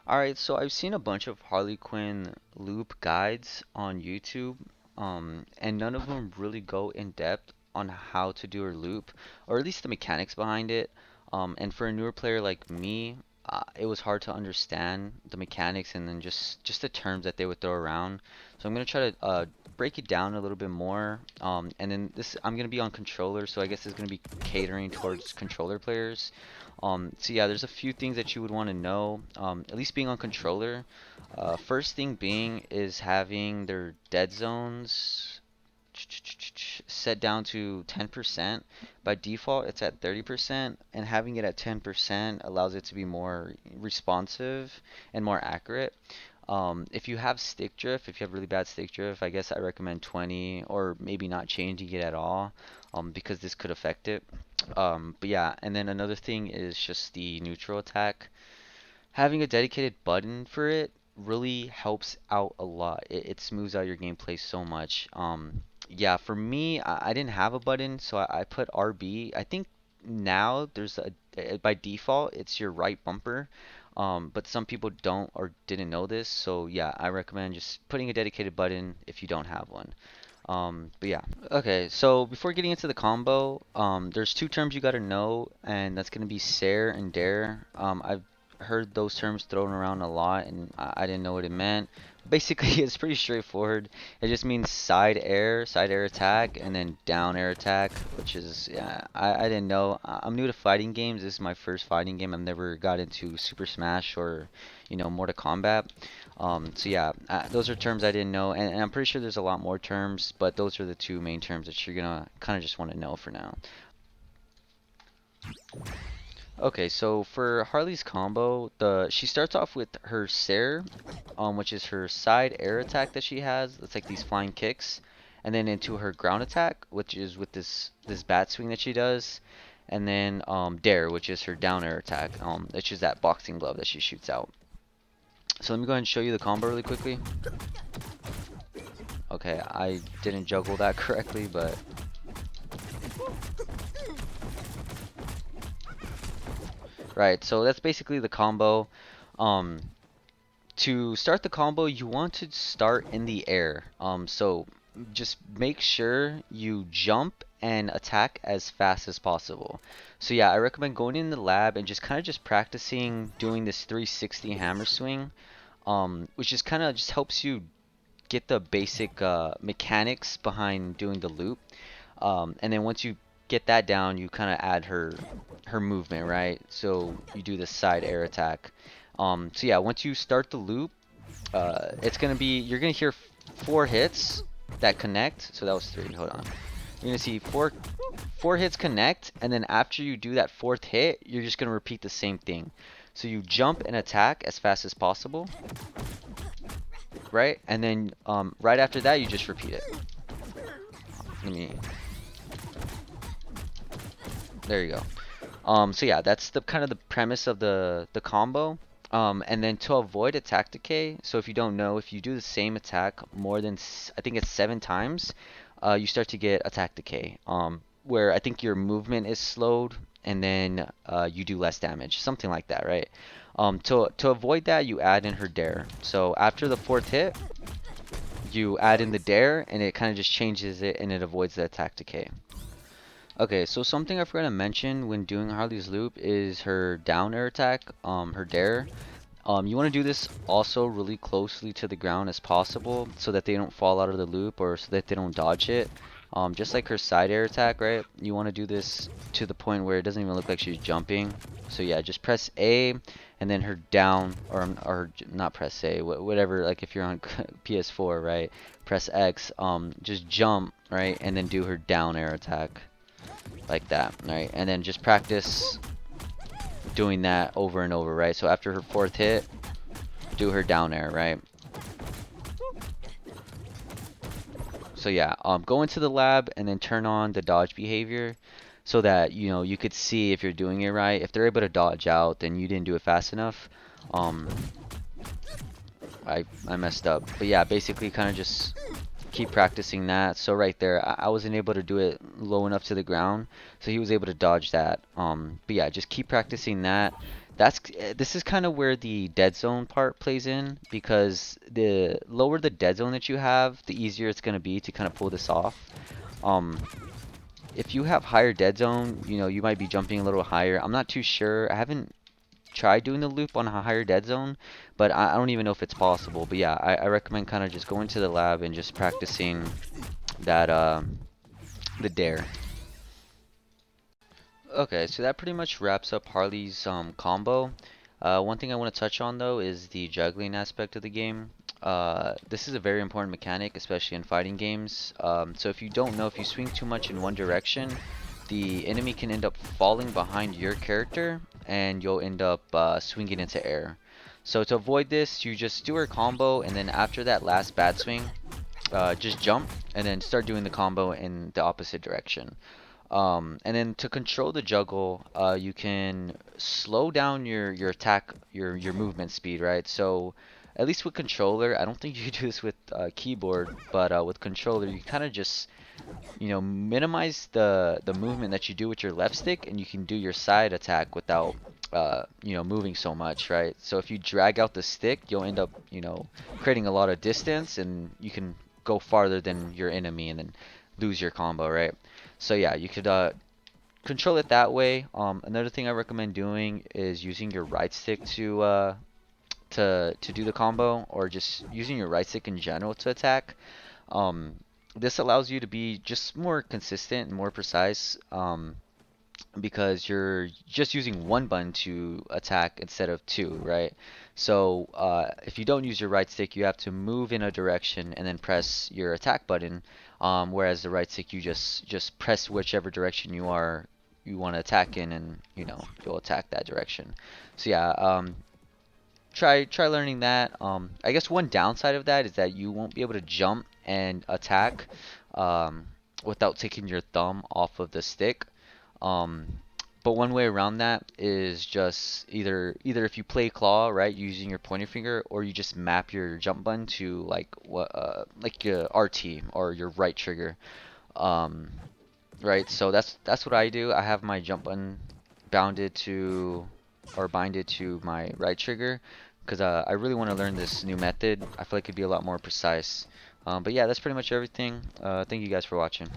Alright, so I've seen a bunch of Harley Quinn loop guides on YouTube, and none of them really go in depth on how to do her loop, or at least the mechanics behind it. And for a newer player like me, it was hard to understand the mechanics and then just the terms that they would throw around. So I'm gonna try to break it down a little bit more. And then this I'm gonna be on controller, so I guess it's gonna be catering towards controller players. So yeah, there's a few things that you would want to know, at least being on controller. First thing being is having their dead zones set down to 10%. By default, it's at 30%, and having it at 10% allows it to be more responsive and more accurate. If you have stick drift, if you have really bad stick drift, I guess I recommend 20 or maybe not changing it at all, because this could affect it. But yeah, and then another thing is just the neutral attack. Having a dedicated button for it really helps out a lot. It smooths out your gameplay so much. Yeah, for me, I didn't have a button, so I put RB. I think now there's by default it's your right bumper. But some people don't or didn't know this, so yeah, I recommend just putting a dedicated button if you don't have one. But yeah. Okay, so before getting into the combo, there's two terms you gotta know, and that's gonna be Sair and Dare. I've heard those terms thrown around a lot, and I didn't know what it meant. Basically, it's pretty straightforward. It just means side air attack, and then down air attack, which is, yeah, I didn't know. I'm new to fighting games. This is my first fighting game. I've never got into Super Smash or, Mortal Kombat. So yeah, those are terms I didn't know, and I'm pretty sure there's a lot more terms, but those are the two main terms that you're gonna kind of just want to know for now. Okay, so for Harley's combo, the she starts off with her Sair, which is her side air attack that she has. It's like these flying kicks, and then into her ground attack, which is with this bat swing that she does, and then Dare, which is her down air attack, which is that boxing glove that she shoots out. So let me go ahead and show you the combo really quickly. Okay, I didn't juggle that correctly, but right, so that's basically the combo. Um, to start the combo, you want to start in the air. So just make sure you jump and attack as fast as possible. So yeah, I recommend going in the lab and just kind of just practicing doing this 360 hammer swing, which just kind of just helps you get the basic mechanics behind doing the loop. And then once you get that down, you kind of add her movement, right? So you do the side air attack. So yeah, once you start the loop, it's gonna be you're gonna hear four hits that connect. So that was three. Hold on. You're gonna see four hits connect, and then after you do that fourth hit, you're just gonna repeat the same thing. So you jump and attack as fast as possible, right? And then right after that, you just repeat it. Let me. There you go. So yeah, that's the kind of the premise of the combo. And then to avoid attack decay, so if you don't know, if you do the same attack more than I think it's 7 times, you start to get attack decay. Where I think your movement is slowed, and then you do less damage, something like that, right? To avoid that, you add in her dare. So after the fourth hit, you add in the dare, and it kind of just changes it, and it avoids the attack decay. Okay, so something I forgot to mention when doing Harley's loop is her down air attack, her dare. You want to do this also really closely to the ground as possible so that they don't fall out of the loop or so that they don't dodge it. Just like her side air attack, right? You want to do this to the point where it doesn't even look like she's jumping. So yeah, just press A and then her down or not press A, whatever. Like if you're on PS4, right? Press X. Just jump, right? And then do her down air attack like that, right? And then just practice doing that over and over, right? So after her fourth hit, do her down air, right? So yeah, go into the lab and then turn on the dodge behavior so that you could see if you're doing it right. If they're able to dodge out, then you didn't do it fast enough. Um, I messed up, but yeah, basically kind of just keep practicing that. So right there, I wasn't able to do it low enough to the ground, so he was able to dodge that. But yeah, just keep practicing that. this is kind of where the dead zone part plays in because the lower the dead zone that you have, the easier it's going to be to kind of pull this off. Um, if you have higher dead zone, you know, you might be jumping a little higher. I'm not too sure. I haven't tried doing the loop on a higher dead zone, but I don't even know if it's possible. But yeah, I recommend kind of just going to the lab and just practicing that the dare. Okay, so that pretty much wraps up Harley's combo. One thing I want to touch on though is the juggling aspect of the game. This is a very important mechanic, especially in fighting games. So if you don't know, if you swing too much in one direction, the enemy can end up falling behind your character, and you'll end up swinging into air. So to avoid this, you just do a combo, and then after that last bad swing, just jump, and then start doing the combo in the opposite direction. And then to control the juggle, you can slow down your attack, your movement speed, right? So at least with controller, I don't think you can do this with keyboard, but with controller, you kind of just minimize the movement that you do with your left stick, and you can do your side attack without moving so much, right? So if you drag out the stick, you'll end up creating a lot of distance, and you can go farther than your enemy and then lose your combo, right? So yeah, you could control it that way. Another thing I recommend doing is using your right stick to do the combo, or just using your right stick in general to attack. Um, this allows you to be just more consistent and more precise, because you're just using one button to attack instead of two, right? So if you don't use your right stick, you have to move in a direction and then press your attack button. Whereas the right stick, you just press whichever direction you want to attack in, and you'll attack that direction. So yeah, try learning that. I guess one downside of that is that you won't be able to jump and attack um, without taking your thumb off of the stick. Um, but one way around that is just either if you play claw, right, using your pointer finger, or you just map your jump button to like your RT or your right trigger. Um, right, so that's what I do. I have my jump button bounded to or binded to my right trigger because I really want to learn this new method. I feel like it'd be a lot more precise. But yeah, that's pretty much everything. Thank you guys for watching.